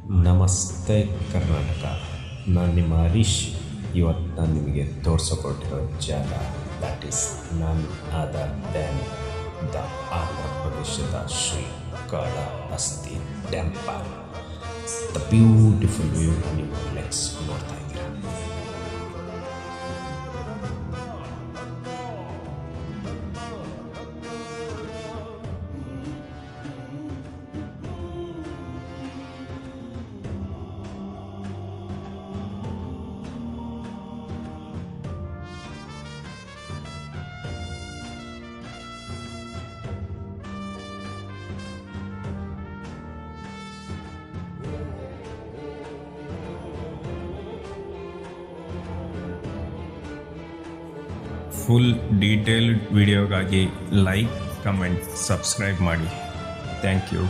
ನಮಸ್ತೆ ಕರ್ನಾಟಕ. ನಾನು ನಿಮ್ಮ ಹರೀಶ್. ಇವತ್ತು ನಾನು ನಿಮಗೆ ತೋರಿಸಿಕೊಟ್ಟಿರೋ ಜಾಗ that is none other than the Andhra ಪ್ರದೇಶದ Srikalahasti temple. The beautiful view ನೀವು ಲೆಟ್ಸ್ ನೋಡ್ತಾ ಇದ್ದೀರಾ. ಫುಲ್ ಡೀಟೇಲ್ಡ್ ವಿಡಿಯೋಗಾಗಿ ಲೈಕ್, ಕಮೆಂಟ್, ಸಬ್ಸ್ಕ್ರೈಬ್ ಮಾಡಿ. Thank you.